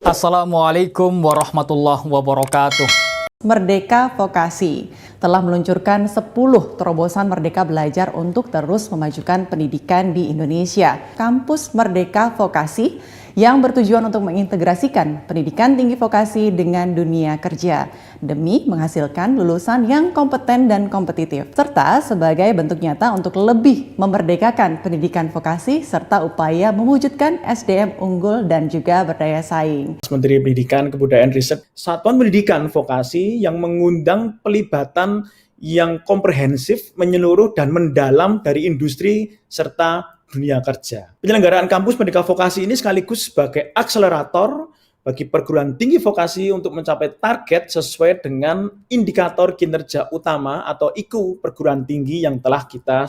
Assalamualaikum warahmatullahi wabarakatuh. Merdeka Vokasi telah meluncurkan 10 terobosan Merdeka Belajar untuk terus memajukan pendidikan di Indonesia. Kampus Merdeka Vokasi yang bertujuan untuk mengintegrasikan pendidikan tinggi vokasi dengan dunia kerja demi menghasilkan lulusan yang kompeten dan kompetitif, serta sebagai bentuk nyata untuk lebih memerdekakan pendidikan vokasi serta upaya mewujudkan SDM unggul dan juga berdaya saing. Menteri Pendidikan, Kebudayaan, Riset, Satuan Pendidikan Vokasi yang mengundang pelibatan yang komprehensif, menyeluruh dan mendalam dari industri serta dunia kerja. Penyelenggaraan kampus Merdeka Vokasi ini sekaligus sebagai akselerator bagi perguruan tinggi vokasi untuk mencapai target sesuai dengan indikator kinerja utama atau IKU perguruan tinggi yang telah kita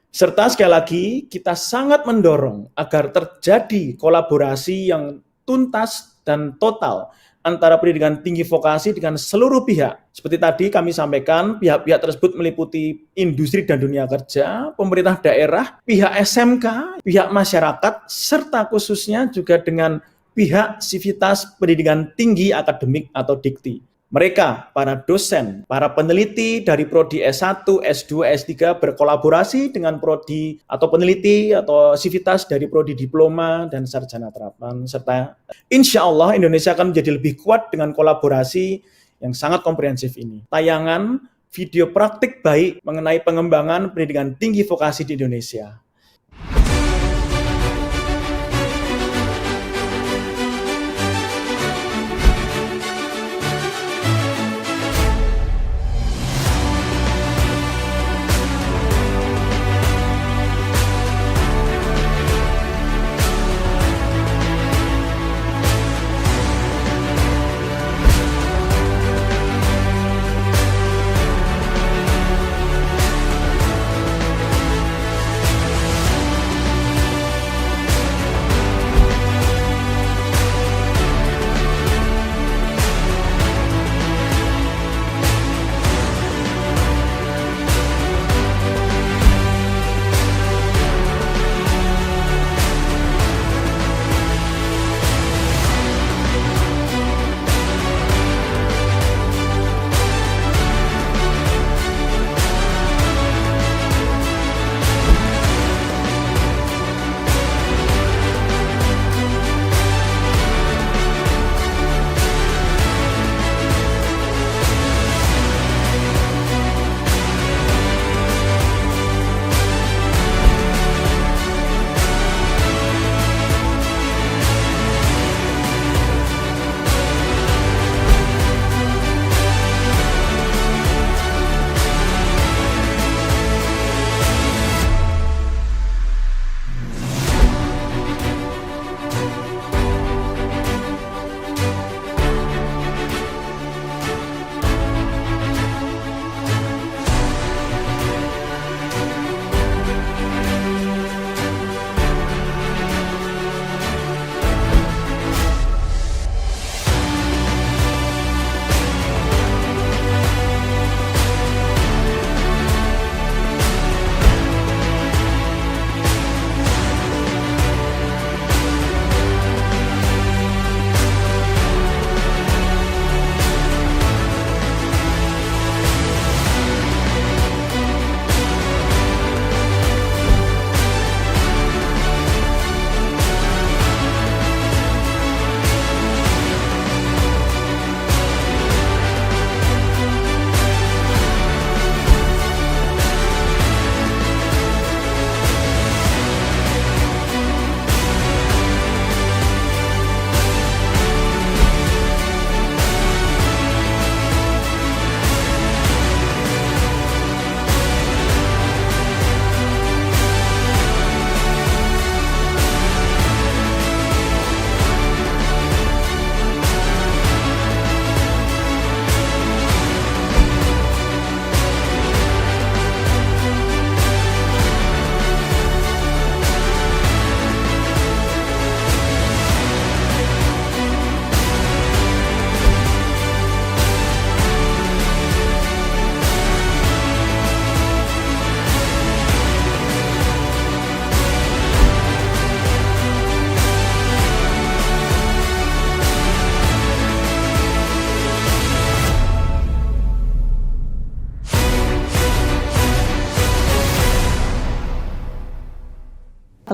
serta sekali lagi kita sangat mendorong agar terjadi kolaborasi yang tuntas dan total antara pendidikan tinggi vokasi dengan seluruh pihak. Seperti tadi kami sampaikan, pihak-pihak tersebut meliputi industri dan dunia kerja, pemerintah daerah, pihak SMK, pihak masyarakat, serta khususnya juga dengan pihak Sivitas Pendidikan Tinggi Akademik atau Dikti. Mereka, para dosen, para peneliti dari Prodi S1, S2, S3 berkolaborasi dengan Prodi atau peneliti atau Sivitas dari Prodi Diploma dan Sarjana Terapan, serta insya Allah Indonesia akan menjadi lebih kuat dengan kolaborasi yang sangat komprehensif ini. Tayangan video praktik baik mengenai pengembangan pendidikan tinggi vokasi di Indonesia.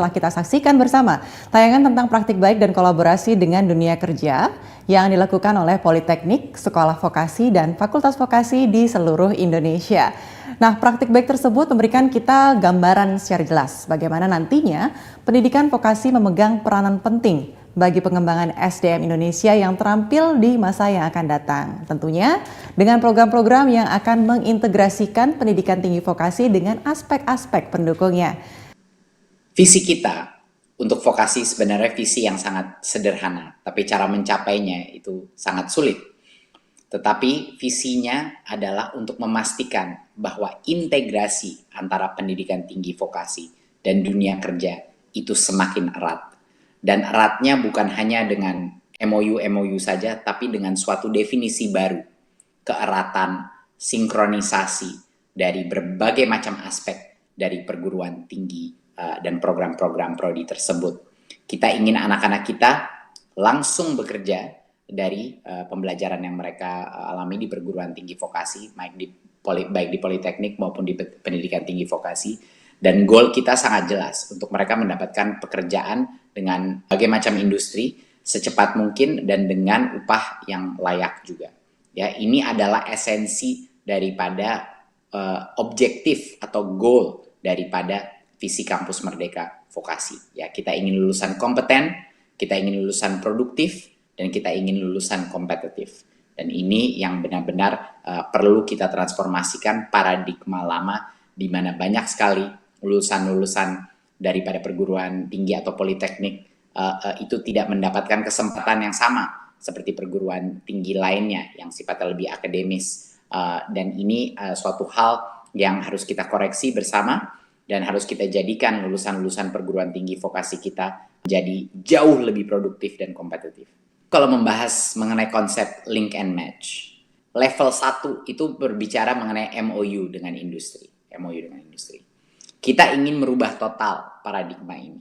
telah kita saksikan bersama tayangan tentang praktik baik dan kolaborasi dengan dunia kerja yang dilakukan oleh Politeknik, Sekolah Vokasi, dan Fakultas Vokasi di seluruh Indonesia. Nah, praktik baik tersebut memberikan kita gambaran secara jelas bagaimana nantinya pendidikan vokasi memegang peranan penting bagi pengembangan SDM Indonesia yang terampil di masa yang akan datang. Tentunya dengan program-program yang akan mengintegrasikan pendidikan tinggi vokasi dengan aspek-aspek pendukungnya. Visi kita untuk vokasi sebenarnya visi yang sangat sederhana, tapi cara mencapainya itu sangat sulit. Tetapi visinya adalah untuk memastikan bahwa integrasi antara pendidikan tinggi vokasi dan dunia kerja itu semakin erat. Dan eratnya bukan hanya dengan MOU saja, tapi dengan suatu definisi baru, keeratan, sinkronisasi dari berbagai macam aspek dari perguruan tinggi dan program-program prodi tersebut. Kita ingin anak-anak kita langsung bekerja dari pembelajaran yang mereka alami di perguruan tinggi vokasi, baik di Politeknik maupun di pendidikan tinggi vokasi. Dan goal kita sangat jelas untuk mereka mendapatkan pekerjaan dengan berbagai macam industri secepat mungkin dan dengan upah yang layak juga. Ya, ini adalah esensi daripada objektif atau goal daripada visi Kampus Merdeka Vokasi. Ya, kita ingin lulusan kompeten, kita ingin lulusan produktif, dan kita ingin lulusan kompetitif. Dan ini yang benar-benar perlu kita transformasikan paradigma lama di mana banyak sekali lulusan-lulusan daripada perguruan tinggi atau politeknik itu tidak mendapatkan kesempatan yang sama seperti perguruan tinggi lainnya yang sifatnya lebih akademis, dan ini suatu hal yang harus kita koreksi bersama dan harus kita jadikan lulusan-lulusan perguruan tinggi vokasi kita jadi jauh lebih produktif dan kompetitif. Kalau membahas mengenai konsep link and match, level 1 itu berbicara mengenai MOU dengan industri. Kita ingin merubah total paradigma ini.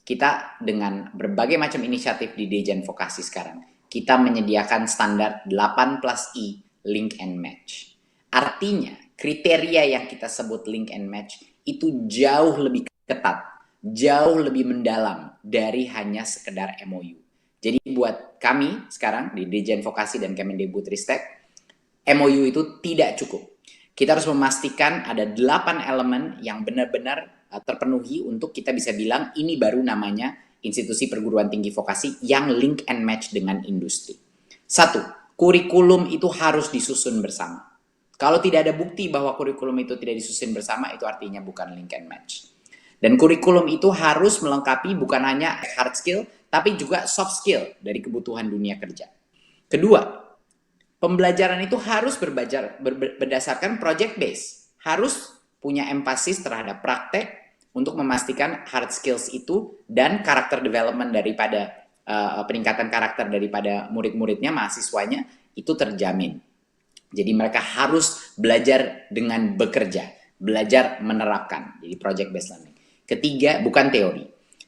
Kita dengan berbagai macam inisiatif di Dejen Vokasi sekarang, kita menyediakan standar 8+I link and match. Artinya, kriteria yang kita sebut link and match itu jauh lebih ketat, jauh lebih mendalam dari hanya sekedar MOU. Jadi buat kami sekarang di Dejen Vokasi dan Kemendikbudristek, MOU itu tidak cukup. Kita harus memastikan ada 8 elemen yang benar-benar terpenuhi untuk kita bisa bilang ini baru namanya institusi perguruan tinggi vokasi yang link and match dengan industri. 1, kurikulum itu harus disusun bersama. Kalau tidak ada bukti bahwa kurikulum itu tidak disusun bersama, itu artinya bukan link and match. Dan kurikulum itu harus melengkapi bukan hanya hard skill, tapi juga soft skill dari kebutuhan dunia kerja. Kedua, pembelajaran itu harus berdasarkan project base. Harus punya emphasis terhadap praktek untuk memastikan hard skills itu dan karakter development daripada peningkatan karakter daripada murid-muridnya, mahasiswanya itu terjamin. Jadi mereka harus belajar dengan bekerja, belajar menerapkan. Jadi project based learning. Ketiga, bukan teori.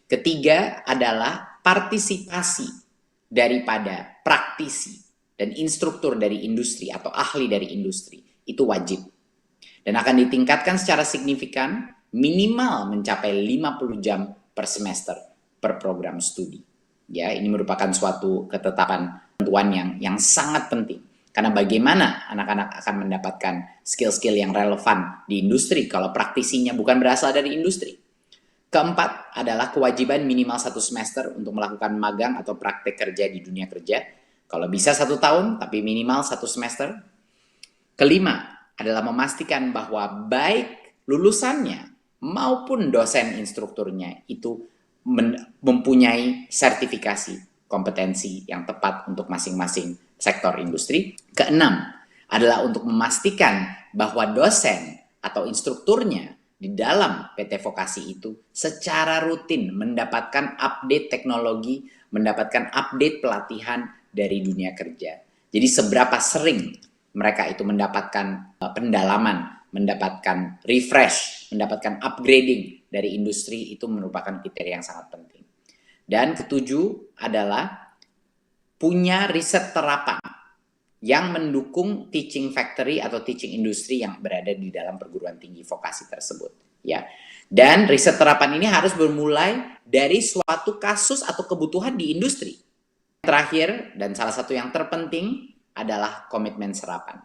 Ketiga adalah partisipasi daripada praktisi dan instruktur dari industri atau ahli dari industri itu wajib. Dan akan ditingkatkan secara signifikan minimal mencapai 50 jam per semester per program studi. Ya, ini merupakan suatu ketetapan tentuan yang sangat penting. Karena bagaimana anak-anak akan mendapatkan skill-skill yang relevan di industri kalau praktisinya bukan berasal dari industri. Keempat adalah kewajiban minimal 1 semester untuk melakukan magang atau praktek kerja di dunia kerja. Kalau bisa 1 tahun, tapi minimal 1 semester. Kelima adalah memastikan bahwa baik lulusannya maupun dosen instrukturnya itu mempunyai sertifikasi kompetensi yang tepat untuk masing-masing sektor industri. Keenam adalah untuk memastikan bahwa dosen atau instrukturnya di dalam PT Vokasi itu secara rutin mendapatkan update teknologi, mendapatkan update pelatihan dari dunia kerja. Jadi seberapa sering mereka itu mendapatkan pendalaman, mendapatkan refresh, mendapatkan upgrading dari industri itu merupakan kriteria yang sangat penting. Dan ketujuh adalah punya riset terapan yang mendukung teaching factory atau teaching industry yang berada di dalam perguruan tinggi vokasi tersebut. Ya, Dan riset terapan ini harus bermulai dari suatu kasus atau kebutuhan di industri. Terakhir, dan salah satu yang terpenting adalah komitmen serapan.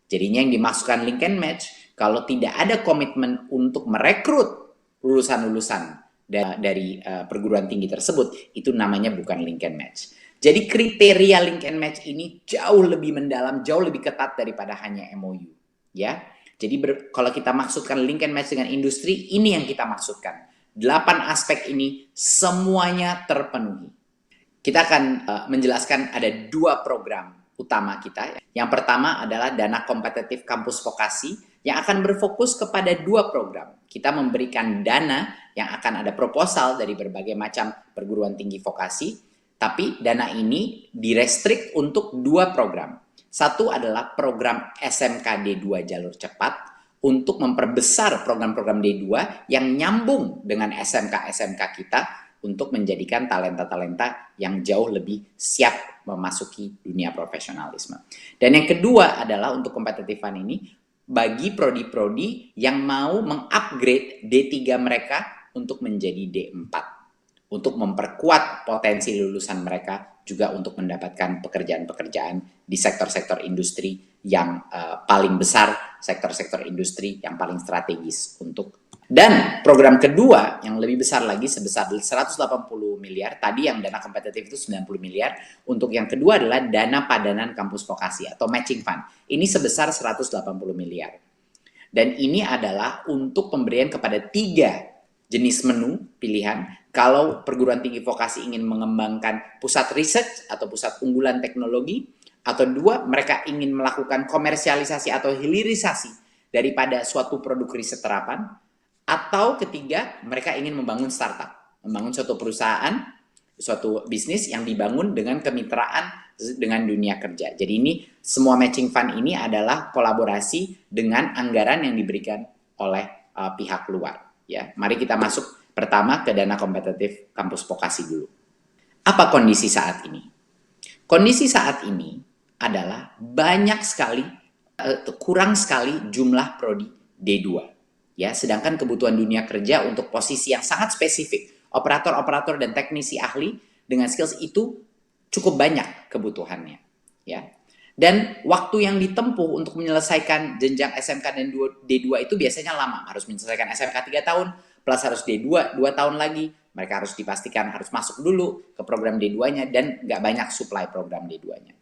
Jadinya yang dimaksudkan link and match, kalau tidak ada komitmen untuk merekrut lulusan-lulusan dari perguruan tinggi tersebut, itu namanya bukan link and match. Jadi kriteria link and match ini jauh lebih mendalam, jauh lebih ketat daripada hanya MOU. Ya, jadi kalau kita maksudkan link and match dengan industri, ini yang kita maksudkan. 8 aspek ini semuanya terpenuhi. Kita akan menjelaskan ada 2 program utama kita. Yang pertama adalah Dana Kompetitif Kampus Vokasi yang akan berfokus kepada 2 program. Kita memberikan dana yang akan ada proposal dari berbagai macam perguruan tinggi vokasi, tapi dana ini direstrik untuk 2 program. Satu adalah program SMK D2 jalur cepat untuk memperbesar program-program D2 yang nyambung dengan SMK-SMK kita untuk menjadikan talenta-talenta yang jauh lebih siap memasuki dunia profesionalisme. Dan yang kedua adalah untuk kompetitifan ini bagi prodi-prodi yang mau mengupgrade D3 mereka untuk menjadi D4. Untuk memperkuat potensi lulusan mereka juga untuk mendapatkan pekerjaan-pekerjaan di sektor-sektor industri yang paling besar, sektor-sektor industri yang paling strategis untuk. Dan program kedua yang lebih besar lagi sebesar 180 miliar, tadi yang dana kompetitif itu 90 miliar, untuk yang kedua adalah dana padanan kampus vokasi atau matching fund. Ini sebesar 180 miliar. Dan ini adalah untuk pemberian kepada 3 jenis menu pilihan. Kalau perguruan tinggi vokasi ingin mengembangkan pusat riset atau pusat unggulan teknologi, atau 2, mereka ingin melakukan komersialisasi atau hilirisasi daripada suatu produk riset terapan, atau ketiga, mereka ingin membangun startup, membangun suatu perusahaan, suatu bisnis yang dibangun dengan kemitraan dengan dunia kerja. Jadi ini semua matching fund ini adalah kolaborasi dengan anggaran yang diberikan oleh pihak luar. Ya, mari kita masuk pertama ke dana kompetitif kampus vokasi dulu. Apa kondisi saat ini? Kondisi saat ini adalah banyak sekali, kurang sekali jumlah prodi D2. Ya, sedangkan kebutuhan dunia kerja untuk posisi yang sangat spesifik, operator-operator dan teknisi ahli dengan skills itu cukup banyak kebutuhannya. Ya. Dan waktu yang ditempuh untuk menyelesaikan jenjang SMK dan D2 itu biasanya lama. Harus menyelesaikan SMK 3 tahun, plus harus D2 2 tahun lagi. Mereka harus dipastikan harus masuk dulu ke program D2-nya dan nggak banyak supply program D2-nya.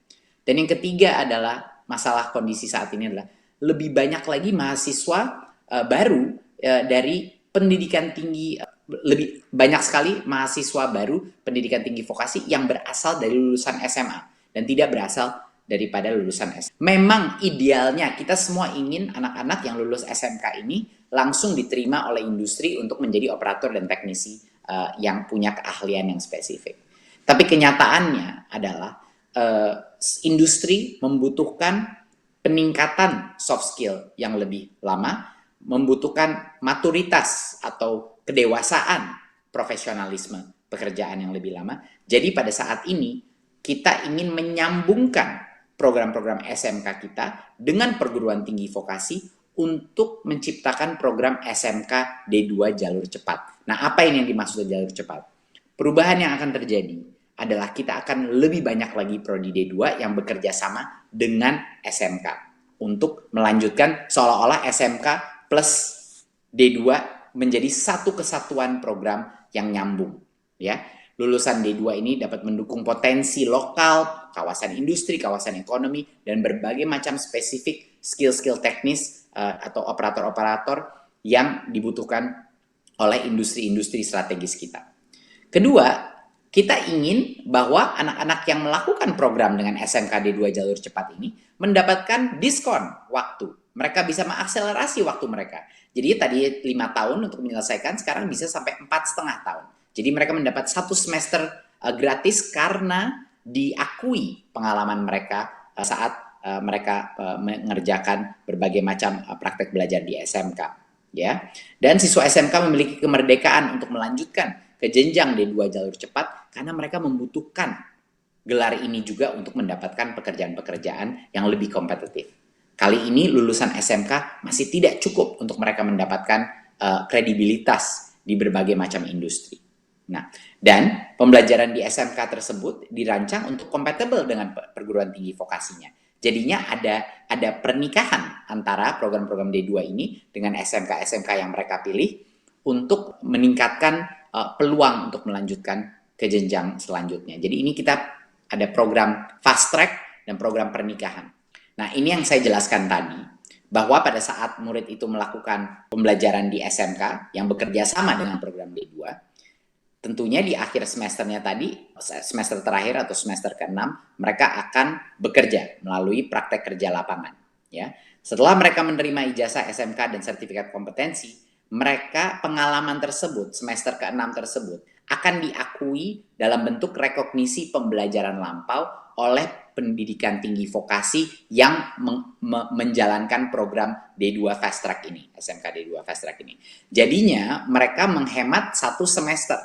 Dan yang ketiga adalah masalah kondisi saat ini adalah lebih banyak lagi mahasiswa baru dari pendidikan tinggi, lebih banyak sekali mahasiswa baru pendidikan tinggi vokasi yang berasal dari lulusan SMA dan tidak berasal daripada lulusan SMA. Memang idealnya kita semua ingin anak-anak yang lulus SMK ini langsung diterima oleh industri untuk menjadi operator dan teknisi yang punya keahlian yang spesifik. Tapi kenyataannya adalah industri membutuhkan peningkatan soft skill yang lebih lama, membutuhkan maturitas atau kedewasaan profesionalisme pekerjaan yang lebih lama. Jadi pada saat ini kita ingin menyambungkan program-program SMK kita dengan perguruan tinggi vokasi untuk menciptakan program SMK D2 jalur cepat. Nah, apa ini yang dimaksud jalur cepat? Perubahan yang akan terjadi adalah kita akan lebih banyak lagi prodi D2 yang bekerja sama dengan SMK untuk melanjutkan seolah-olah SMK plus D2 menjadi satu kesatuan program yang nyambung. Ya, lulusan D2 ini dapat mendukung potensi lokal, kawasan industri, kawasan ekonomi, dan berbagai macam spesifik skill-skill teknis atau operator-operator yang dibutuhkan oleh industri-industri strategis kita. Kedua, kita ingin bahwa anak-anak yang melakukan program dengan SMK D2 jalur cepat ini mendapatkan diskon waktu. Mereka bisa mengakselerasi waktu mereka. Jadi tadi 5 tahun untuk menyelesaikan, sekarang bisa sampai 4,5 tahun. Jadi mereka mendapat 1 semester gratis karena diakui pengalaman mereka saat mereka mengerjakan berbagai macam praktek belajar di SMK. Ya. Dan siswa SMK memiliki kemerdekaan untuk melanjutkan ke jenjang D2 jalur cepat karena mereka membutuhkan gelar ini juga untuk mendapatkan pekerjaan-pekerjaan yang lebih kompetitif. Kali ini lulusan SMK masih tidak cukup untuk mereka mendapatkan kredibilitas di berbagai macam industri. Nah, dan pembelajaran di SMK tersebut dirancang untuk kompatibel dengan perguruan tinggi vokasinya. Jadinya ada pernikahan antara program-program D2 ini dengan SMK-SMK yang mereka pilih untuk meningkatkan peluang untuk melanjutkan ke jenjang selanjutnya. Jadi ini kita ada program fast track dan program pernikahan. Nah, ini yang saya jelaskan tadi, bahwa pada saat murid itu melakukan pembelajaran di SMK yang bekerja sama dengan program D2, tentunya di akhir semesternya tadi, semester terakhir atau semester ke-6, mereka akan bekerja melalui praktek kerja lapangan. Ya. Setelah mereka menerima ijazah SMK dan sertifikat kompetensi, mereka pengalaman tersebut, semester ke-6 tersebut, akan diakui dalam bentuk rekognisi pembelajaran lampau oleh pendidikan tinggi vokasi yang menjalankan program D2 Fast Track ini, SMK D2 Fast Track ini. Jadinya mereka menghemat satu semester.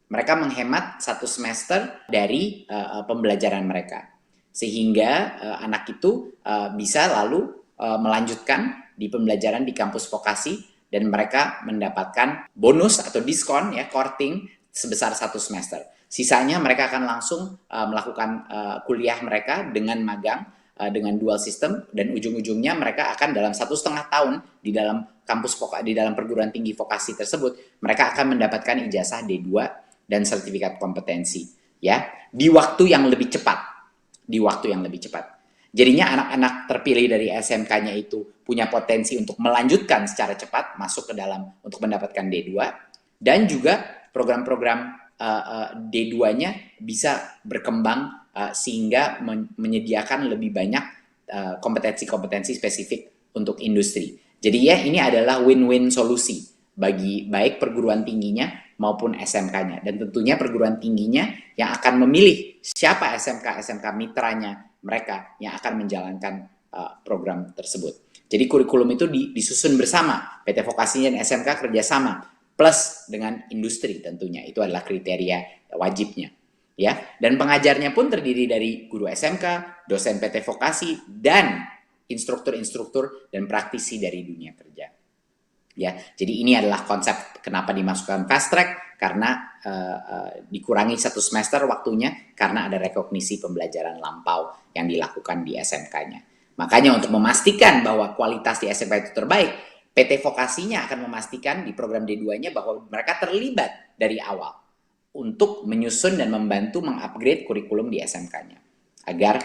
Mereka menghemat satu semester dari pembelajaran mereka. Sehingga anak itu bisa lalu melanjutkan di pembelajaran di kampus vokasi dan mereka mendapatkan bonus atau diskon ya, courting sebesar satu semester. Sisanya mereka akan langsung melakukan kuliah mereka dengan magang, dengan dual system, dan ujung-ujungnya mereka akan dalam 1,5 tahun di dalam kampus di dalam perguruan tinggi vokasi tersebut, mereka akan mendapatkan ijazah D2 dan sertifikat kompetensi ya di waktu yang lebih cepat. Jadinya anak-anak terpilih dari SMK-nya itu punya potensi untuk melanjutkan secara cepat masuk ke dalam untuk mendapatkan D2, dan juga program-program D2-nya bisa berkembang sehingga menyediakan lebih banyak kompetensi-kompetensi spesifik untuk industri. Jadi ya ini adalah win-win solusi bagi baik perguruan tingginya maupun SMK-nya. Dan tentunya perguruan tingginya yang akan memilih siapa SMK mitranya mereka yang akan menjalankan program tersebut. Jadi kurikulum itu disusun bersama, PT Vokasinya dan SMK kerjasama, plus dengan industri tentunya. Itu adalah kriteria wajibnya. Ya, dan pengajarnya pun terdiri dari guru SMK, dosen PT Vokasi, dan instruktur-instruktur dan praktisi dari dunia kerja. Ya, jadi ini adalah konsep kenapa dimasukkan fast track, karena dikurangi satu semester waktunya karena ada rekognisi pembelajaran lampau yang dilakukan di SMK-nya. Makanya untuk memastikan bahwa kualitas di SMK itu terbaik, PT Vokasinya akan memastikan di program D2-nya bahwa mereka terlibat dari awal untuk menyusun dan membantu mengupgrade kurikulum di SMK-nya agar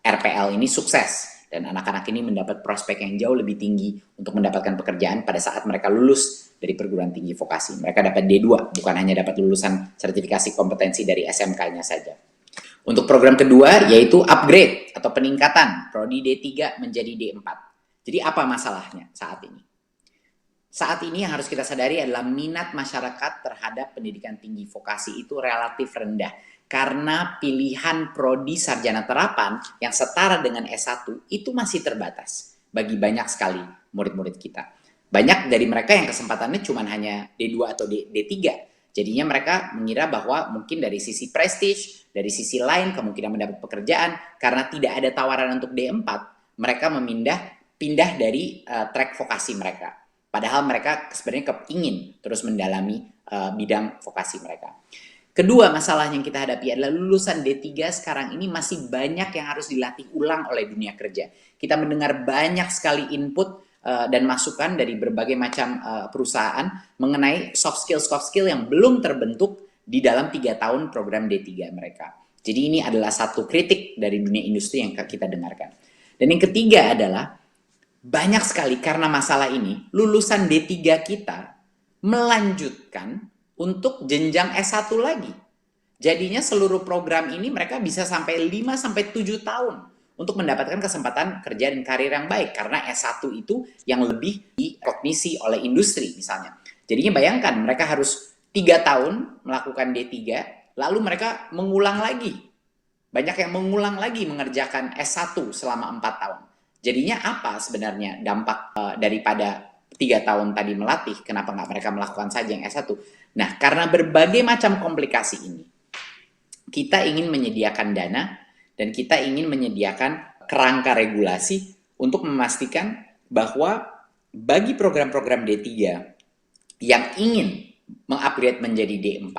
RPL ini sukses dan anak-anak ini mendapat prospek yang jauh lebih tinggi untuk mendapatkan pekerjaan pada saat mereka lulus dari perguruan tinggi vokasi. Mereka dapat D2, bukan hanya dapat lulusan sertifikasi kompetensi dari SMK-nya saja. Untuk program kedua, yaitu upgrade atau peningkatan Prodi D3 menjadi D4. Jadi apa masalahnya saat ini? Saat ini yang harus kita sadari adalah minat masyarakat terhadap pendidikan tinggi vokasi itu relatif rendah. Karena pilihan prodi sarjana terapan yang setara dengan S1 itu masih terbatas bagi banyak sekali murid-murid kita. Banyak dari mereka yang kesempatannya cuma hanya D2 atau D3. Jadinya mereka mengira bahwa mungkin dari sisi prestige, dari sisi lain kemungkinan mendapat pekerjaan, karena tidak ada tawaran untuk D4, mereka pindah dari track vokasi mereka. Padahal mereka sebenarnya ingin terus mendalami bidang vokasi mereka. Kedua masalah yang kita hadapi adalah lulusan D3 sekarang ini masih banyak yang harus dilatih ulang oleh dunia kerja. Kita mendengar banyak sekali input dan masukan dari berbagai macam perusahaan mengenai soft skill yang belum terbentuk di dalam 3 tahun program D3 mereka. Jadi ini adalah satu kritik dari dunia industri yang kita dengarkan. Dan yang ketiga adalah banyak sekali karena masalah ini lulusan D3 kita melanjutkan untuk jenjang S1 lagi. Jadinya seluruh program ini mereka bisa sampai 5-7 tahun untuk mendapatkan kesempatan kerja dan karir yang baik. Karena S1 itu yang lebih dikognisi oleh industri misalnya. Jadinya bayangkan mereka harus 3 tahun melakukan D3, lalu mereka mengulang lagi. Banyak yang mengulang lagi mengerjakan S1 selama 4 tahun. Jadinya apa sebenarnya dampak daripada 3 tahun tadi melatih, kenapa nggak mereka melakukan saja yang S1? Nah, karena berbagai macam komplikasi ini, kita ingin menyediakan dana dan kita ingin menyediakan kerangka regulasi untuk memastikan bahwa bagi program-program D3 yang ingin mengupgrade menjadi D4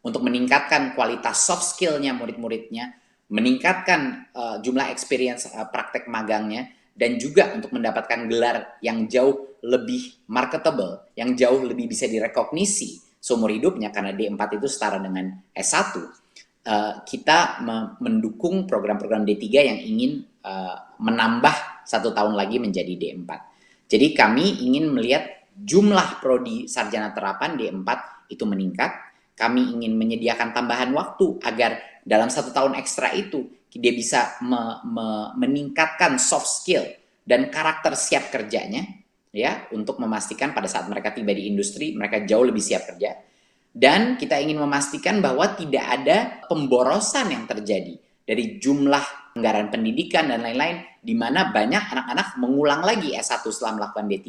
untuk meningkatkan kualitas soft skill-nya murid-muridnya, meningkatkan jumlah experience praktek magangnya, dan juga untuk mendapatkan gelar yang jauh lebih marketable, yang jauh lebih bisa direkognisi seumur hidupnya karena D4 itu setara dengan S1. Kita mendukung program-program D3 yang ingin menambah 1 tahun lagi menjadi D4. Jadi kami ingin melihat jumlah prodi sarjana terapan D4 itu meningkat. Kami ingin menyediakan tambahan waktu agar dalam 1 tahun ekstra itu dia bisa meningkatkan soft skill dan karakter siap kerjanya, ya, untuk memastikan pada saat mereka tiba di industri mereka jauh lebih siap kerja. Dan kita ingin memastikan bahwa tidak ada pemborosan yang terjadi dari jumlah anggaran pendidikan dan lain-lain, di mana banyak anak-anak mengulang lagi S1 setelah melakukan D3.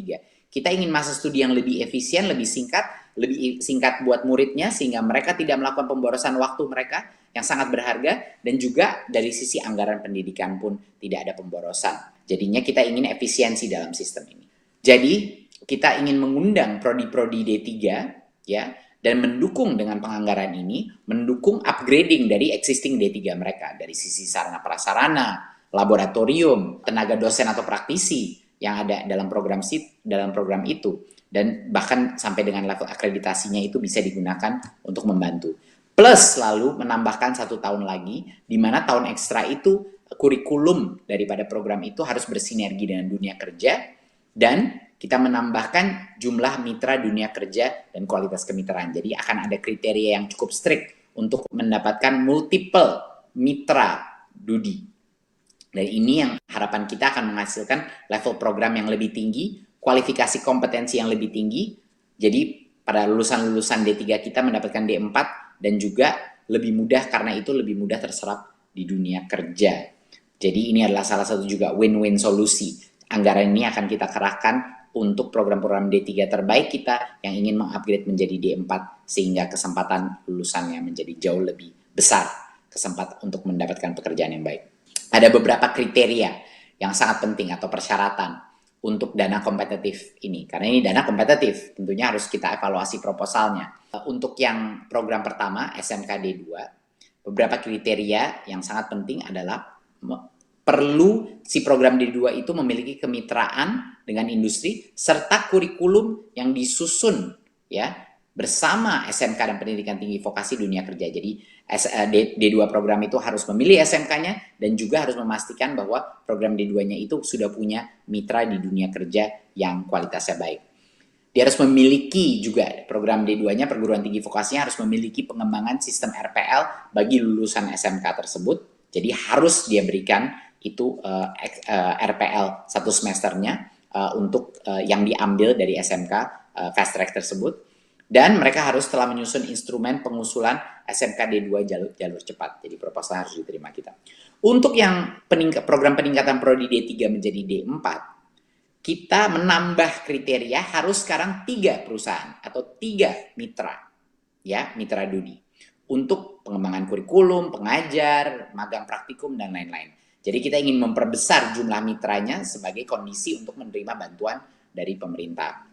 Kita ingin masa studi yang lebih efisien, lebih singkat buat muridnya, sehingga mereka tidak melakukan pemborosan waktu mereka yang sangat berharga, dan juga dari sisi anggaran pendidikan pun tidak ada pemborosan. Jadinya kita ingin efisiensi dalam sistem ini. Jadi kita ingin mengundang prodi-prodi D3, ya, dan mendukung dengan penganggaran ini, mendukung upgrading dari existing D3 mereka, dari sisi sarana prasarana, laboratorium, tenaga dosen atau praktisi yang ada dalam program itu, dan bahkan sampai dengan level akreditasinya itu bisa digunakan untuk membantu. Plus lalu menambahkan 1 tahun lagi, di mana tahun ekstra itu kurikulum daripada program itu harus bersinergi dengan dunia kerja, dan kita menambahkan jumlah mitra dunia kerja dan kualitas kemitraan. Jadi akan ada kriteria yang cukup strict untuk mendapatkan multiple mitra Dudi. Dan ini yang harapan kita akan menghasilkan level program yang lebih tinggi, kualifikasi kompetensi yang lebih tinggi. Jadi pada lulusan-lulusan D3 kita mendapatkan D4 dan juga lebih mudah, karena itu lebih mudah terserap di dunia kerja. Jadi ini adalah salah satu juga win-win solusi. Anggaran ini akan kita kerahkan untuk program-program D3 terbaik kita yang ingin mengupgrade menjadi D4, sehingga kesempatan lulusannya menjadi jauh lebih besar, kesempatan untuk mendapatkan pekerjaan yang baik. Ada beberapa kriteria yang sangat penting atau persyaratan untuk dana kompetitif ini. Karena ini dana kompetitif, tentunya harus kita evaluasi proposalnya. Untuk yang program pertama, SMK D2, beberapa kriteria yang sangat penting adalah perlu si program D2 itu memiliki kemitraan dengan industri serta kurikulum yang disusun, ya, bersama SMK dan pendidikan tinggi vokasi dunia kerja. Jadi D2 program itu harus memilih SMK-nya dan juga harus memastikan bahwa program D2-nya itu sudah punya mitra di dunia kerja yang kualitasnya baik. Dia harus memiliki juga program D2-nya, perguruan tinggi vokasinya harus memiliki pengembangan sistem RPL bagi lulusan SMK tersebut. Jadi harus dia berikan itu RPL 1 semesternya untuk yang diambil dari SMK fast track tersebut. Dan mereka harus telah menyusun instrumen pengusulan SMK D2 jalur cepat. Jadi proposal harus diterima kita. Untuk yang program peningkatan prodi D3 menjadi D4, kita menambah kriteria harus sekarang 3 perusahaan atau 3 mitra, ya, mitra Dudi, untuk pengembangan kurikulum, pengajar, magang praktikum, dan lain-lain. Jadi kita ingin memperbesar jumlah mitranya sebagai kondisi untuk menerima bantuan dari pemerintah.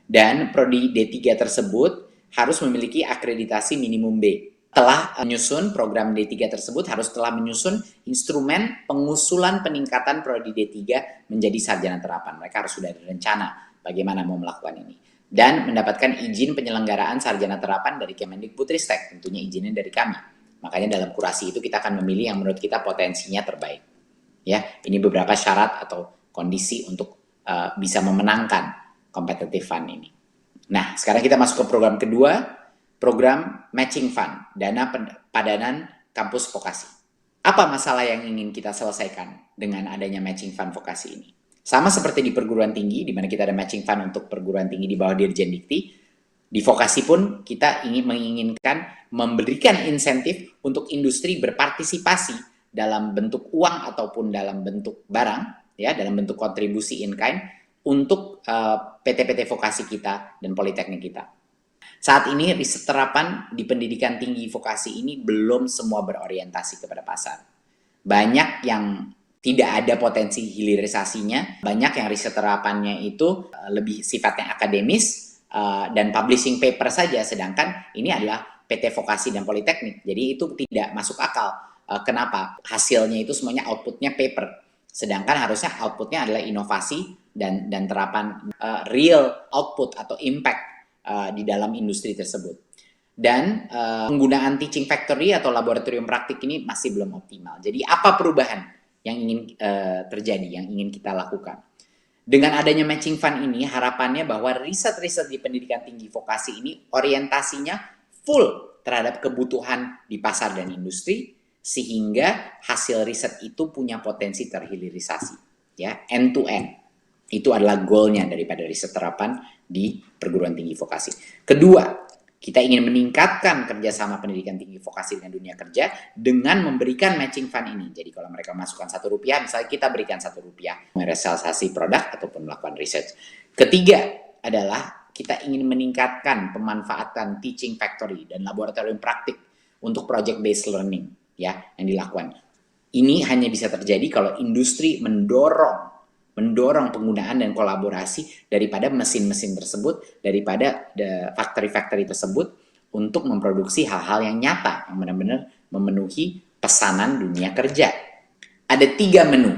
Dan prodi D3 tersebut harus memiliki akreditasi minimum B. Telah menyusun program D3 tersebut harus telah menyusun instrumen pengusulan peningkatan prodi D3 menjadi sarjana terapan. Mereka harus sudah ada rencana bagaimana mau melakukan ini. Dan mendapatkan izin penyelenggaraan sarjana terapan dari Kemendikbudristek, tentunya izinnya dari kami. Makanya dalam kurasi itu kita akan memilih yang menurut kita potensinya terbaik. Ya, ini beberapa syarat atau kondisi untuk bisa memenangkan competitive fund ini. Nah, sekarang kita masuk ke program kedua, program matching fund, dana padanan kampus vokasi. Apa masalah yang ingin kita selesaikan dengan adanya matching fund vokasi ini? Sama seperti di perguruan tinggi, di mana kita ada matching fund untuk perguruan tinggi di bawah Dirjen Dikti, di vokasi pun kita menginginkan memberikan insentif untuk industri berpartisipasi dalam bentuk uang ataupun dalam bentuk barang, ya, dalam bentuk kontribusi in kind, untuk PT-PT vokasi kita dan politeknik kita. Saat ini riset terapan di pendidikan tinggi vokasi ini belum semua berorientasi kepada pasar. Banyak yang tidak ada potensi hilirisasinya, banyak yang riset terapannya itu lebih sifatnya akademis, dan publishing paper saja, sedangkan ini adalah PT Vokasi dan Politeknik. Jadi itu tidak masuk akal. Kenapa? Hasilnya itu semuanya outputnya paper, sedangkan harusnya outputnya adalah inovasi dan terapan real output atau impact di dalam industri tersebut. Dan penggunaan teaching factory atau laboratorium praktik ini masih belum optimal. Jadi apa perubahan yang ingin terjadi, yang ingin kita lakukan? Dengan adanya matching fund ini, harapannya bahwa riset-riset di pendidikan tinggi vokasi ini orientasinya full terhadap kebutuhan di pasar dan industri, sehingga hasil riset itu punya potensi terhilirisasi, ya, end to end. Itu adalah goalnya daripada riset terapan di perguruan tinggi vokasi. Kedua, kita ingin meningkatkan kerjasama pendidikan tinggi vokasi dengan dunia kerja dengan memberikan matching fund ini. Jadi kalau mereka masukkan Rp1, misalnya kita berikan Rp1 merealisasi produk ataupun melakukan research. Ketiga adalah kita ingin meningkatkan pemanfaatan teaching factory dan laboratorium praktik untuk project based learning, ya, yang dilakukan. Ini hanya bisa terjadi kalau industri mendorong penggunaan dan kolaborasi daripada mesin-mesin tersebut, daripada factory-factory tersebut untuk memproduksi hal-hal yang nyata, yang benar-benar memenuhi pesanan dunia kerja. Ada 3 menu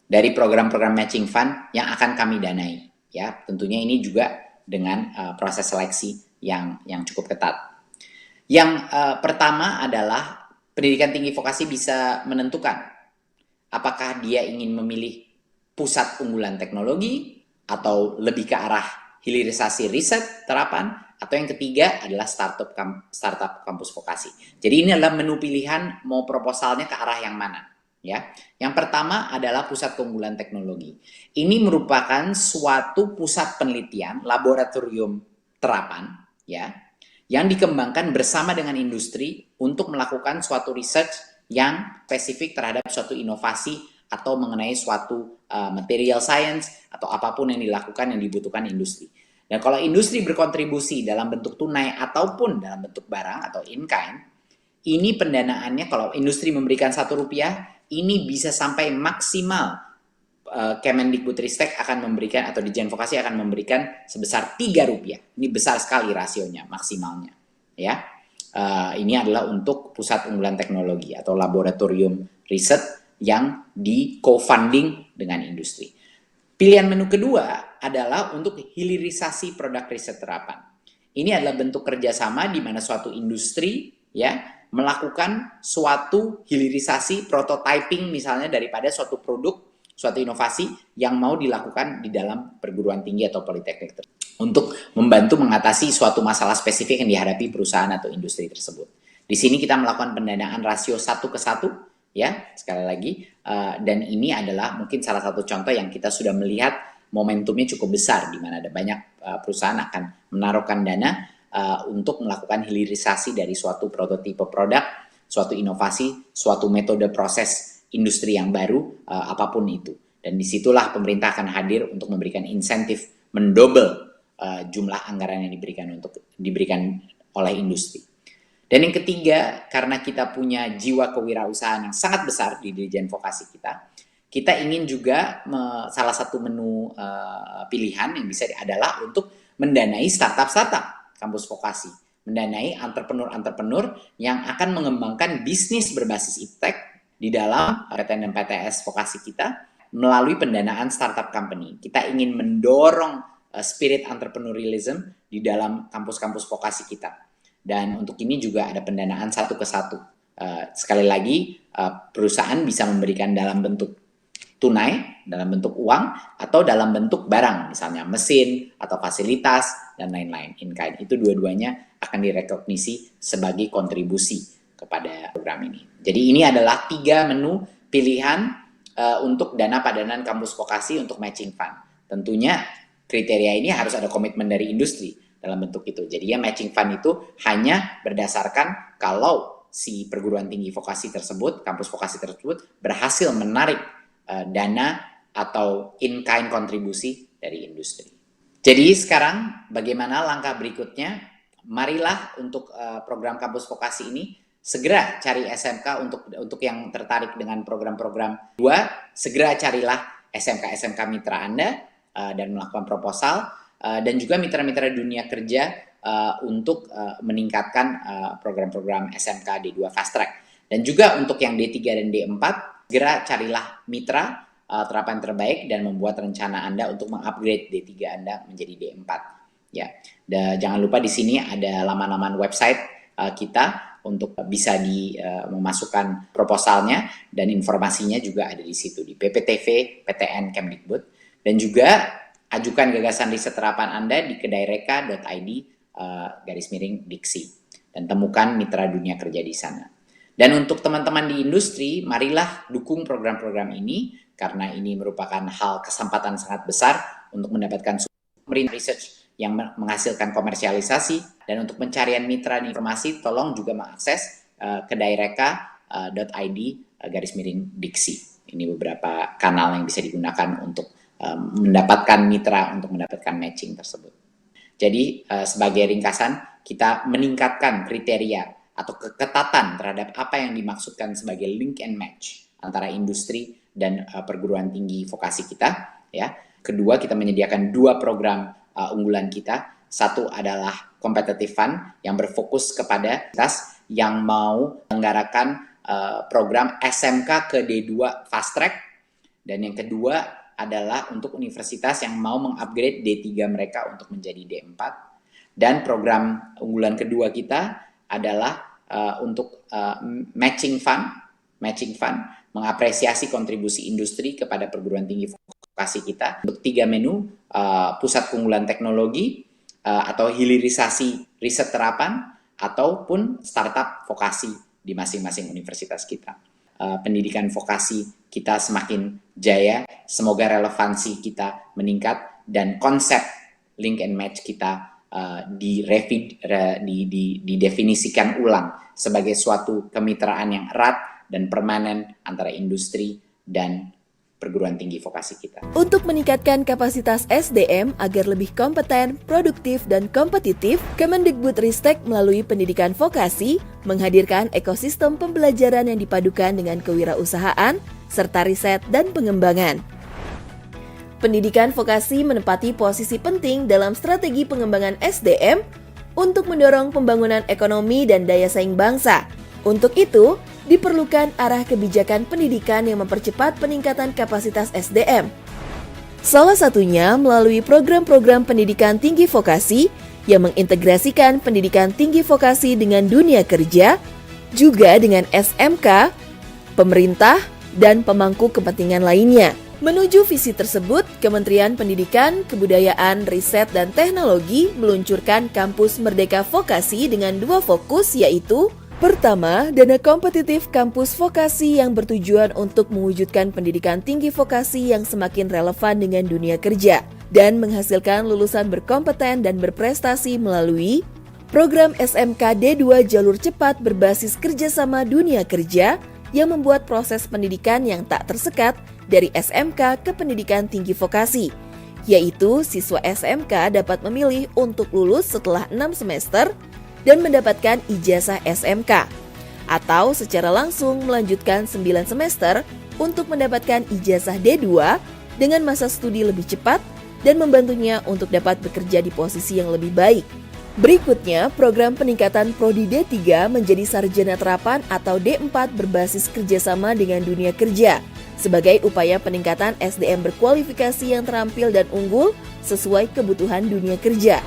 dari program-program matching fund yang akan kami danai, ya. Tentunya ini juga dengan proses seleksi yang cukup ketat. Yang pertama adalah pendidikan tinggi vokasi bisa menentukan apakah dia ingin memilih pusat unggulan teknologi atau lebih ke arah hilirisasi riset terapan, atau yang ketiga adalah startup kampus vokasi. Jadi ini adalah menu pilihan mau proposalnya ke arah yang mana, ya. Yang pertama adalah pusat keunggulan teknologi. Ini merupakan suatu pusat penelitian laboratorium terapan, ya, yang dikembangkan bersama dengan industri untuk melakukan suatu research yang spesifik terhadap suatu inovasi atau mengenai suatu material science atau apapun yang dilakukan yang dibutuhkan industri. Dan kalau industri berkontribusi dalam bentuk tunai ataupun dalam bentuk barang atau in kind, ini pendanaannya kalau industri memberikan Rp1, ini bisa sampai maksimal Kemendikbudristek akan memberikan atau Ditjen Vokasi akan memberikan sebesar Rp3. Ini besar sekali rasionya maksimalnya, ya. Ini adalah untuk pusat unggulan teknologi atau laboratorium riset yang di co-funding dengan industri. Pilihan menu kedua adalah untuk hilirisasi produk riset terapan. Ini adalah bentuk kerjasama di mana suatu industri, ya, melakukan suatu hilirisasi prototyping misalnya daripada suatu produk, suatu inovasi yang mau dilakukan di dalam perguruan tinggi atau politeknik untuk membantu mengatasi suatu masalah spesifik yang dihadapi perusahaan atau industri tersebut. Di sini kita melakukan pendanaan rasio 1:1. Ya, sekali lagi, dan ini adalah mungkin salah satu contoh yang kita sudah melihat momentumnya cukup besar, di mana ada banyak perusahaan akan menaruhkan dana untuk melakukan hilirisasi dari suatu prototipe produk, suatu inovasi, suatu metode proses industri yang baru, apapun itu. Dan disitulah pemerintah akan hadir untuk memberikan insentif mendobel jumlah anggaran yang diberikan oleh industri. Dan yang ketiga, karena kita punya jiwa kewirausahaan yang sangat besar di Ditjen Vokasi kita ingin juga salah satu menu pilihan yang bisa adalah untuk mendanai startup-startup kampus vokasi, mendanai entrepreneur-entrepreneur yang akan mengembangkan bisnis berbasis iptek di dalam PTN dan PTS vokasi kita melalui pendanaan startup company. Kita ingin mendorong spirit entrepreneurialism di dalam kampus-kampus vokasi kita. Dan untuk ini juga ada pendanaan 1:1. Sekali lagi, perusahaan bisa memberikan dalam bentuk tunai, dalam bentuk uang, atau dalam bentuk barang, misalnya mesin, atau fasilitas, dan lain-lain. In kind, itu dua-duanya akan direkognisi sebagai kontribusi kepada program ini. Jadi ini adalah 3 menu pilihan untuk dana padanan kampus vokasi untuk matching fund. Tentunya kriteria ini harus ada komitmen dari industri dalam bentuk itu. Jadi ya matching fund itu hanya berdasarkan kalau si perguruan tinggi vokasi tersebut, kampus vokasi tersebut berhasil menarik dana atau in-kind kontribusi dari industri. Jadi sekarang bagaimana langkah berikutnya? Marilah untuk program kampus vokasi ini segera cari SMK untuk yang tertarik dengan program-program 2, segera carilah SMK-SMK mitra Anda dan melakukan proposal. dan juga mitra-mitra dunia kerja untuk meningkatkan program-program SMK D2 Fast Track. Dan juga untuk yang D3 dan D4, segera carilah mitra terapan terbaik dan membuat rencana Anda untuk mengupgrade D3 Anda menjadi D4. Ya, jangan lupa di sini ada laman-laman website kita untuk bisa memasukkan proposalnya, dan informasinya juga ada di situ di PPTV PTN Kemdikbud. Dan juga ajukan gagasan riset terapan Anda di kedaireka.id/Diksi dan temukan mitra dunia kerja di sana. Dan untuk teman-teman di industri, marilah dukung program-program ini karena ini merupakan hal kesempatan sangat besar untuk mendapatkan research yang menghasilkan komersialisasi. Dan untuk pencarian mitra dan informasi, tolong juga mengakses kedaireka.id/Diksi. Ini beberapa kanal yang bisa digunakan untuk mendapatkan mitra, untuk mendapatkan matching tersebut. Jadi sebagai ringkasan, kita meningkatkan kriteria atau keketatan terhadap apa yang dimaksudkan sebagai link and match antara industri dan perguruan tinggi vokasi kita. Ya. Kedua, kita menyediakan 2 program unggulan kita. Satu adalah competitive fund yang berfokus kepada universitas yang mau menyelenggarakan program SMK ke D2 Fast Track. Dan yang kedua adalah untuk universitas yang mau mengupgrade D3 mereka untuk menjadi D4. Dan program unggulan kedua kita adalah untuk matching fund, mengapresiasi kontribusi industri kepada perguruan tinggi vokasi kita. Untuk 3 menu, pusat keunggulan teknologi, atau hilirisasi riset terapan, ataupun startup vokasi di masing-masing universitas kita. Pendidikan vokasi kita semakin jaya, semoga relevansi kita meningkat, dan konsep link and match kita didefinisikan ulang sebagai suatu kemitraan yang erat dan permanen antara industri dan perguruan tinggi vokasi kita. Untuk meningkatkan kapasitas SDM agar lebih kompeten, produktif, dan kompetitif, Kemendikbudristek melalui pendidikan vokasi menghadirkan ekosistem pembelajaran yang dipadukan dengan kewirausahaan, serta riset dan pengembangan. Pendidikan vokasi menempati posisi penting dalam strategi pengembangan SDM untuk mendorong pembangunan ekonomi dan daya saing bangsa. Untuk itu, diperlukan arah kebijakan pendidikan yang mempercepat peningkatan kapasitas SDM. Salah satunya melalui program-program pendidikan tinggi vokasi yang mengintegrasikan pendidikan tinggi vokasi dengan dunia kerja, juga dengan SMK, pemerintah, dan pemangku kepentingan lainnya. Menuju visi tersebut, Kementerian Pendidikan, Kebudayaan, Riset, dan Teknologi meluncurkan Kampus Merdeka Vokasi dengan 2 fokus, yaitu pertama, dana kompetitif kampus vokasi yang bertujuan untuk mewujudkan pendidikan tinggi vokasi yang semakin relevan dengan dunia kerja dan menghasilkan lulusan berkompeten dan berprestasi melalui program SMK D2 jalur cepat berbasis kerjasama dunia kerja yang membuat proses pendidikan yang tak tersekat dari SMK ke pendidikan tinggi vokasi, yaitu siswa SMK dapat memilih untuk lulus setelah 6 semester dan mendapatkan ijazah SMK, atau secara langsung melanjutkan 9 semester untuk mendapatkan ijazah D2 dengan masa studi lebih cepat dan membantunya untuk dapat bekerja di posisi yang lebih baik. Berikutnya, program peningkatan Prodi D3 menjadi sarjana terapan atau D4 berbasis kerjasama dengan dunia kerja, sebagai upaya peningkatan SDM berkualifikasi yang terampil dan unggul sesuai kebutuhan dunia kerja.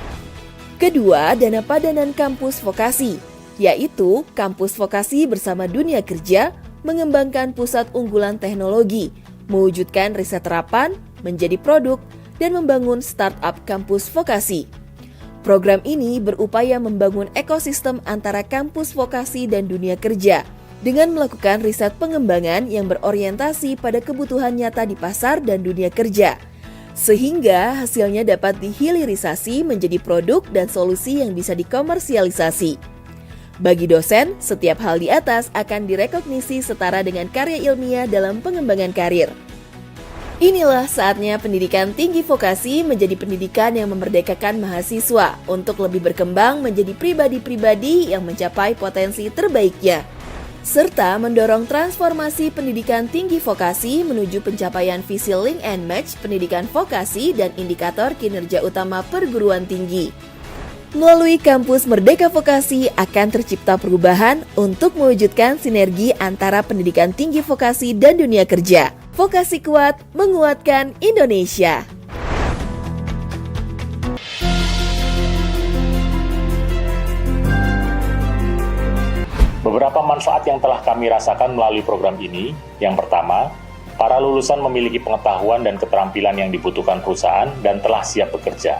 Kedua, dana padanan kampus vokasi, yaitu kampus vokasi bersama dunia kerja mengembangkan pusat unggulan teknologi, mewujudkan riset terapan menjadi produk, dan membangun startup kampus vokasi. Program ini berupaya membangun ekosistem antara kampus vokasi dan dunia kerja, dengan melakukan riset pengembangan yang berorientasi pada kebutuhan nyata di pasar dan dunia kerja, sehingga hasilnya dapat dihilirisasi menjadi produk dan solusi yang bisa dikomersialisasi. Bagi dosen, setiap hal di atas akan direkognisi setara dengan karya ilmiah dalam pengembangan karir. Inilah saatnya pendidikan tinggi vokasi menjadi pendidikan yang memerdekakan mahasiswa untuk lebih berkembang menjadi pribadi-pribadi yang mencapai potensi terbaiknya. serta mendorong transformasi pendidikan tinggi vokasi menuju pencapaian visi Link and Match pendidikan vokasi dan indikator kinerja utama perguruan tinggi. Melalui kampus Merdeka Vokasi akan tercipta perubahan untuk mewujudkan sinergi antara pendidikan tinggi vokasi dan dunia kerja. Vokasi kuat menguatkan Indonesia. Beberapa manfaat yang telah kami rasakan melalui program ini, yang pertama, para lulusan memiliki pengetahuan dan keterampilan yang dibutuhkan perusahaan dan telah siap bekerja.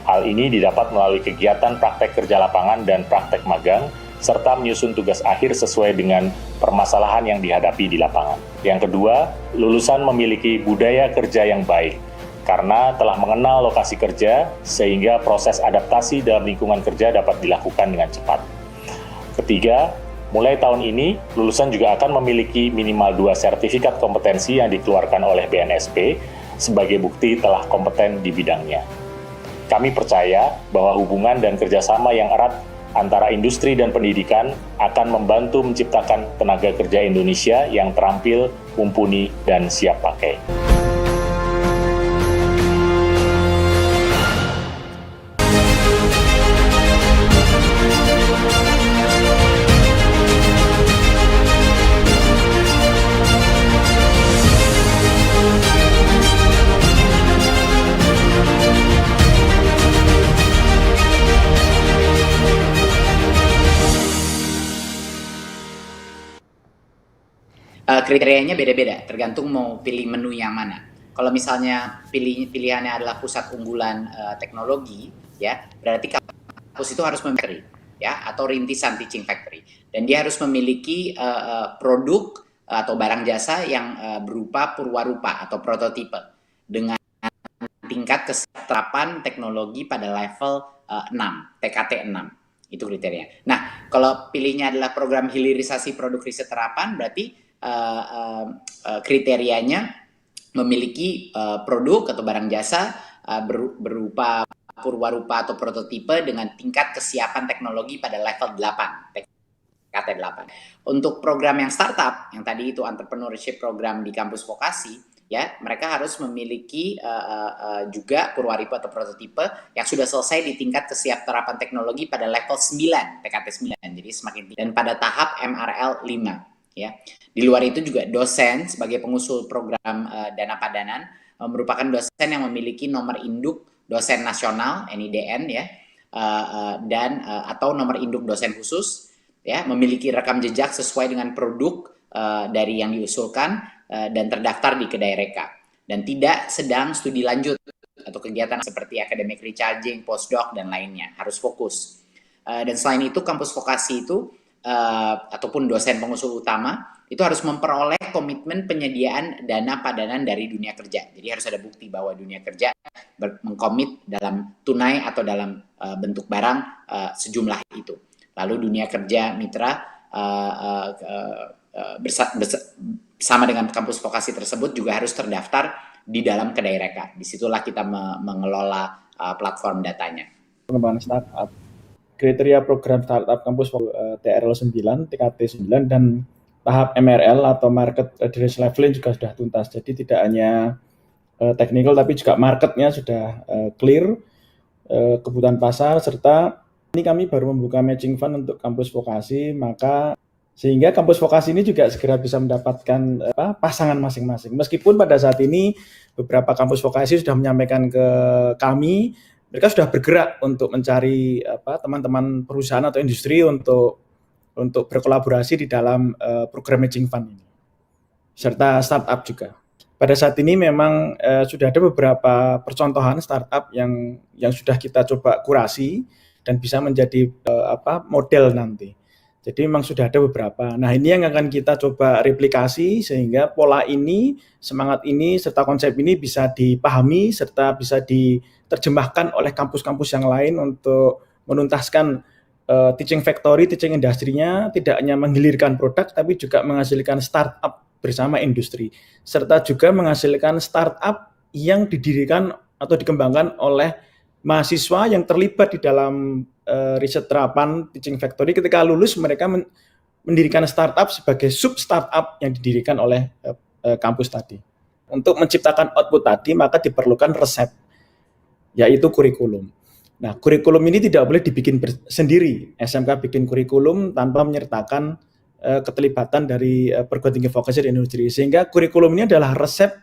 Hal ini didapat melalui kegiatan praktek kerja lapangan dan praktek magang, serta menyusun tugas akhir sesuai dengan permasalahan yang dihadapi di lapangan. Yang kedua, lulusan memiliki budaya kerja yang baik, karena telah mengenal lokasi kerja, sehingga proses adaptasi dalam lingkungan kerja dapat dilakukan dengan cepat. Ketiga, mulai tahun ini, lulusan juga akan memiliki minimal 2 sertifikat kompetensi yang dikeluarkan oleh BNSP sebagai bukti telah kompeten di bidangnya. Kami percaya bahwa hubungan dan kerjasama yang erat antara industri dan pendidikan akan membantu menciptakan tenaga kerja Indonesia yang terampil, mumpuni, dan siap pakai. Kriterianya beda-beda, tergantung mau pilih menu yang mana. Kalau misalnya pilihannya adalah pusat unggulan teknologi, ya berarti kampus itu harus memiliki, ya, atau rintisan teaching factory, dan dia harus memiliki produk atau barang jasa yang berupa purwarupa atau prototipe dengan tingkat keserapan teknologi pada level 6, TKT 6. Itu kriteria. Nah, kalau pilihnya adalah program hilirisasi produk riset terapan, berarti kriterianya memiliki produk atau barang jasa berupa purwarupa atau prototipe dengan tingkat kesiapan teknologi pada level 8, TKT 8. Untuk program yang startup, yang tadi itu entrepreneurship program di kampus vokasi, ya mereka harus memiliki juga purwarupa atau prototipe yang sudah selesai di tingkat kesiapterapan teknologi pada level 9, TKT 9, jadi semakin tinggi, dan pada tahap MRL 5. Ya. Di luar itu juga dosen sebagai pengusul program dana padanan merupakan dosen yang memiliki nomor induk dosen nasional NIDN, ya, dan atau nomor induk dosen khusus, ya, memiliki rekam jejak sesuai dengan produk dari yang diusulkan dan terdaftar di kedai reka, dan tidak sedang studi lanjut atau kegiatan seperti academic recharging, postdoc dan lainnya, harus fokus. Dan selain itu kampus vokasi itu ataupun dosen pengusul utama itu harus memperoleh komitmen penyediaan dana padanan dari dunia kerja. Jadi harus ada bukti bahwa dunia kerja mengkomit dalam tunai atau dalam bentuk barang sejumlah itu. Lalu dunia kerja mitra bersama dengan kampus vokasi tersebut juga harus terdaftar di dalam kedai reka. Disitulah kita mengelola platform datanya. Pengembangan startup. Kriteria program startup kampus TRL 9, TKT 9, dan tahap MRL atau Market Readiness Leveling juga sudah tuntas. Jadi tidak hanya technical, tapi juga marketnya sudah clear, kebutuhan pasar, serta ini kami baru membuka matching fund untuk kampus vokasi, maka sehingga kampus vokasi ini juga segera bisa mendapatkan pasangan masing-masing. Meskipun pada saat ini beberapa kampus vokasi sudah menyampaikan ke kami, mereka sudah bergerak untuk mencari teman-teman perusahaan atau industri untuk berkolaborasi di dalam program matching fund ini, serta startup juga. Pada saat ini memang sudah ada beberapa percontohan startup yang sudah kita coba kurasi dan bisa menjadi model nanti. Jadi memang sudah ada beberapa. Nah, ini yang akan kita coba replikasi sehingga pola ini, semangat ini, serta konsep ini bisa dipahami serta bisa diterjemahkan oleh kampus-kampus yang lain untuk menuntaskan teaching factory, teaching industry-nya, tidak hanya menghilirkan produk tapi juga menghasilkan startup bersama industri, serta juga menghasilkan startup yang didirikan atau dikembangkan oleh mahasiswa yang terlibat di dalam riset terapan teaching factory. Ketika lulus mereka mendirikan startup sebagai sub startup yang didirikan oleh kampus tadi. Untuk menciptakan output tadi maka diperlukan resep, yaitu kurikulum. Nah, kurikulum ini tidak boleh dibikin sendiri. SMK bikin kurikulum tanpa menyertakan keterlibatan dari perguruan tinggi vokasi dan industri. Sehingga kurikulum ini adalah resep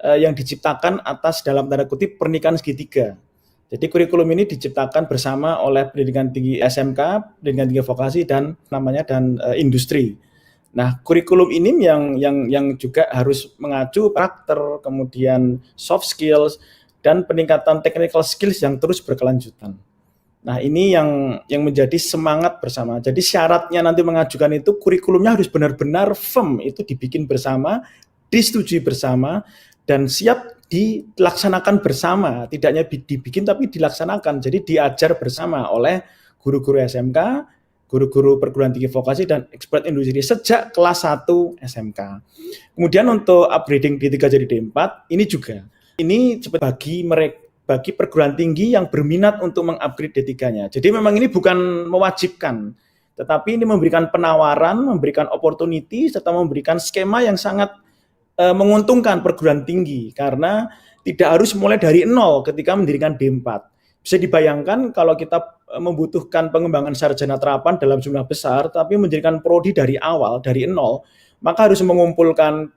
yang diciptakan atas dalam tanda kutip pernikahan segitiga. Jadi kurikulum ini diciptakan bersama oleh pendidikan tinggi SMK, pendidikan tinggi vokasi dan industri. Nah, kurikulum ini yang juga harus mengacu karakter, kemudian soft skills dan peningkatan technical skills yang terus berkelanjutan. Nah, ini yang menjadi semangat bersama. Jadi syaratnya nanti mengajukan itu kurikulumnya harus benar-benar firm, itu dibikin bersama, disetujui bersama, dan siap dilaksanakan bersama. Tidak hanya dibikin tapi dilaksanakan. Jadi diajar bersama oleh guru-guru SMK, guru-guru perguruan tinggi vokasi, dan expert industri sejak kelas 1 SMK. Kemudian untuk upgrading D3 jadi D4, ini juga. Ini bagi perguruan tinggi yang berminat untuk mengupgrade D3-nya. Jadi memang ini bukan mewajibkan, tetapi ini memberikan penawaran, memberikan opportunity, serta memberikan skema yang sangat menguntungkan perguruan tinggi, karena tidak harus mulai dari nol ketika mendirikan D4. Bisa dibayangkan kalau kita membutuhkan pengembangan sarjana terapan dalam jumlah besar, tapi mendirikan prodi dari awal, dari nol, maka harus mengumpulkan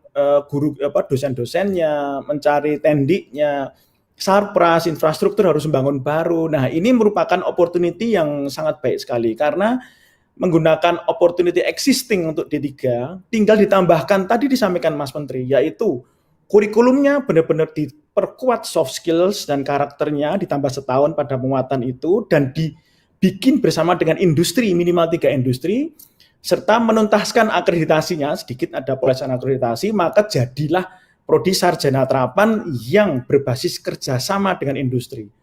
dosen-dosennya, mencari tendiknya, sarpras, infrastruktur harus membangun baru. Nah, ini merupakan opportunity yang sangat baik sekali, karena menggunakan opportunity existing untuk D3, tinggal ditambahkan tadi disampaikan Mas Menteri, yaitu kurikulumnya benar-benar diperkuat soft skills dan karakternya, ditambah setahun pada penguatan itu, dan dibikin bersama dengan industri, minimal 3 industri, serta menuntaskan akreditasinya, sedikit ada pelaksanaan akreditasi, maka jadilah prodi sarjana terapan yang berbasis kerjasama dengan industri.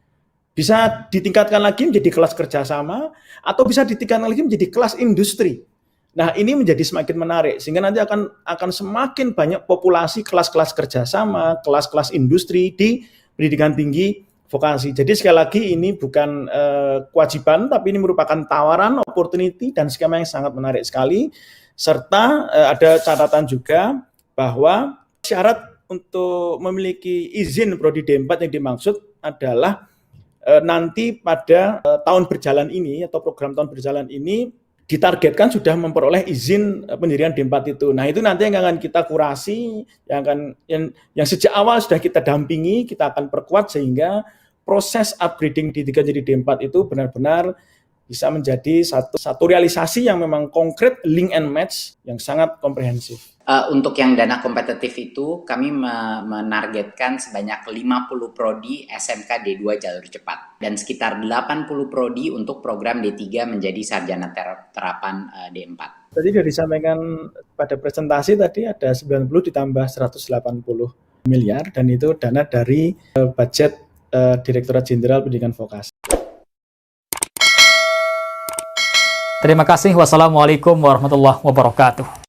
Bisa ditingkatkan lagi menjadi kelas kerjasama, atau bisa ditingkatkan lagi menjadi kelas industri. Nah, ini menjadi semakin menarik, sehingga nanti akan semakin banyak populasi kelas-kelas kerjasama, kelas-kelas industri di pendidikan tinggi vokasi. Jadi sekali lagi ini bukan kewajiban, tapi ini merupakan tawaran, opportunity, dan skema yang sangat menarik sekali. Serta ada catatan juga bahwa syarat untuk memiliki izin prodi D4 yang dimaksud adalah nanti pada tahun berjalan ini atau program tahun berjalan ini ditargetkan sudah memperoleh izin pendirian D4 itu. Nah, itu nanti yang akan kita kurasi, yang sejak awal sudah kita dampingi, kita akan perkuat sehingga proses upgrading D3 jadi D4 itu benar-benar bisa menjadi satu realisasi yang memang konkret, link and match yang sangat komprehensif. Untuk yang dana kompetitif itu, kami menargetkan sebanyak 50 prodi SMK D2 jalur cepat dan sekitar 80 prodi untuk program D3 menjadi sarjana terapan D4. Tadi sudah disampaikan pada presentasi tadi ada 90 ditambah 180 miliar dan itu dana dari budget Direktorat Jenderal Pendidikan Vokasi. Terima kasih. Wassalamualaikum warahmatullahi wabarakatuh.